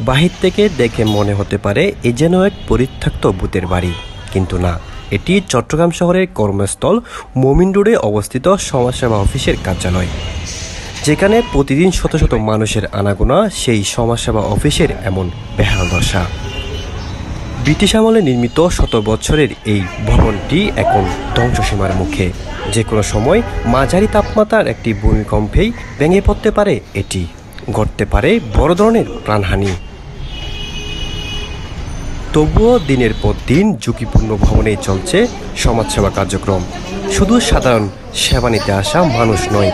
বাহির থেকে দেখে মনে হতে পারে এ যেন এক পরিত্যক্ত ভূতের বাড়ি, কিন্তু না, এটি চট্টগ্রাম শহরের কর্মস্থল মোমিন রোডে অবস্থিত সমাজসেবা অফিসের কার্যালয়, যেখানে প্রতিদিন শত শত মানুষের আনাগোনা। সেই সমাজসেবা অফিসের এমন বেহাল দশা। ব্রিটিশ আমলে নির্মিত শত বছরের এই ভবনটি এখন ধ্বংসসীমার মুখে। যে কোনো সময় মাঝারি তাপমাত্রার একটি ভূমিকম্পেই ভেঙে পড়তে পারে এটি, ঘটতে পারে বড় ধরনের প্রাণহানি। তবুও দিনের পর দিন ঝুঁকিপূর্ণ ভবনেই চলছে সমাজসেবা কার্যক্রম। শুধু সাধারণ সেবা নিতে আসা মানুষ নয়,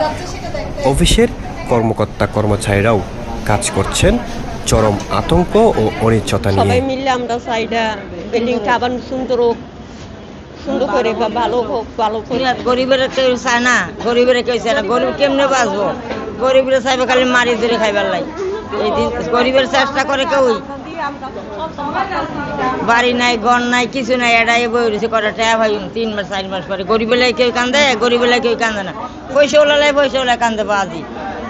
অফিসের কর্মকর্তা কর্মচারীরাও কাজ করছেন চরম আতঙ্ক ও অনিশ্চয়তা নিয়ে। সবাই মিলে আমরা চাইটা বিল্ডিংটা আবার সুন্দর হোক, সুন্দর করে বা ভালো হোক, ভালো করে। গরিবের কেউ চায় না, গরিবের কেউ চায় না। গরিব কেমনে বাঁচবো? গরিবের চাইবে খালি মারি ধরে খাইবার লাই। এই দিন গরিবের চেষ্টা করে কেউ, বাড়ি নাই, ঘর নাই, কিছু নাই, এটাই বই রয়েছে কটা টাকা ভাই 3 মাস 4 মাস পরে। গরিবেলাই কেউ কান্দে, গরিবেলাই কেউ কান্দে না। পয়সা ওলাই কান্দে বাজি।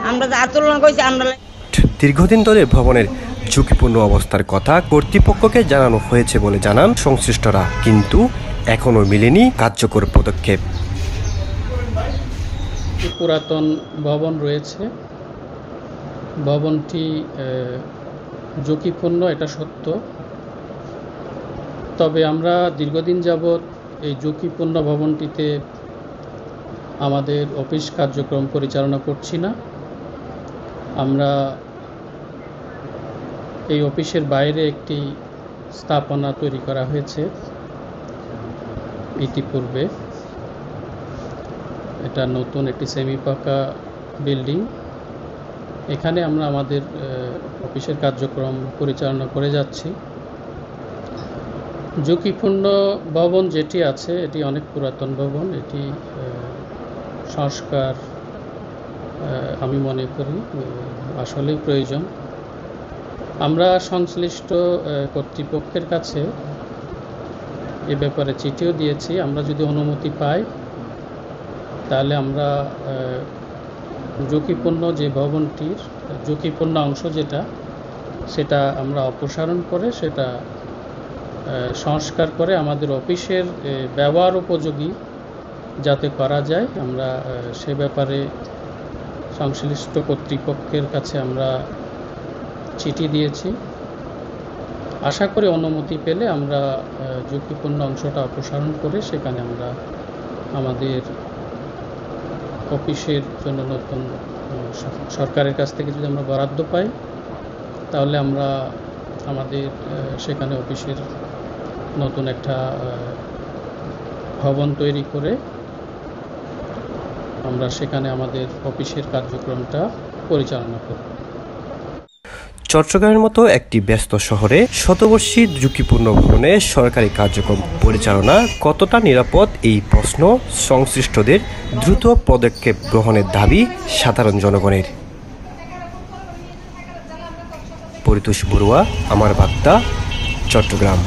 আমরা তো আন্দোলন করছি, আমরা। দীর্ঘদিন ধরে ভবনের ঝুঁকিপূর্ণ অবস্থার কথা কর্তৃপক্ষকে জানানো হয়েছে বলে জানান সংশ্লিষ্টরা, কিন্তু এখনও মিলেনি কার্যকর পদক্ষেপ। পুরাতন ভবন রয়েছে, ভবনটি ঝুঁকিপূর্ণ, এটা সত্য। তবে আমরা দীর্ঘদিন যাবৎ এই ঝুঁকিপূর্ণ ভবনটিতে আমাদের অফিস কার্যক্রম পরিচালনা করছি না। আমরা এই অফিসের বাইরে একটি স্থাপনা তৈরি করা হয়েছে ইতিপূর্বে। এটা নতুন একটি সেমি পাকা বিল্ডিং। এখানে আমরা আমাদের অফিসের কার্যক্রম পরিচালনা করে যাচ্ছি। ঝুঁকিপূর্ণ ভবন যেটি আছে এটি অনেক পুরাতন ভবন। এটি সংস্কার আমি মনে করি আসলেই প্রয়োজন। আমরা সংশ্লিষ্ট কর্তৃপক্ষের কাছে এ ব্যাপারে চিঠিও দিয়েছি। আমরা যদি অনুমতি পাই তাহলে আমরা ঝুঁকিপূর্ণ যে ভবনটির ঝুঁকিপূর্ণ অংশ সেটা আমরা অপসারণ করে সেটা সংস্কার করে আমাদের অফিসের ব্যবহার উপযোগী যাতে করা যায়, আমরা সে ব্যাপারে সংশ্লিষ্ট কর্তৃপক্ষের কাছে আমরা চিঠি দিয়েছি। আশা করি অনুমতি পেলে আমরা ঝুঁকিপূর্ণ অংশটা অপসারণ করে সেখানে আমরা আমাদের অফিসের জন্য নতুন সরকারের কাছ থেকে যদি আমরা বরাদ্দ পাই তাহলে আমরা আমাদের সেখানে অফিসের নতুন একটা ভবন তৈরি করে আমরা সেখানে আমাদের অফিসের কার্যক্রমটা পরিচালনা করব। চট্টগ্রামের মতো একটি ব্যস্ত শহরে শতবর্ষী ঝুঁকিপূর্ণ ভবনে সরকারি কার্যক্রম পরিচালনা কতটা নিরাপদ, এই প্রশ্ন সংশ্লিষ্টদের দ্রুত পদক্ষেপ গ্রহণের দাবি সাধারণ জনগণের। পরিতোষ বড়ুয়া, আমার বার্তা, চট্টগ্রাম।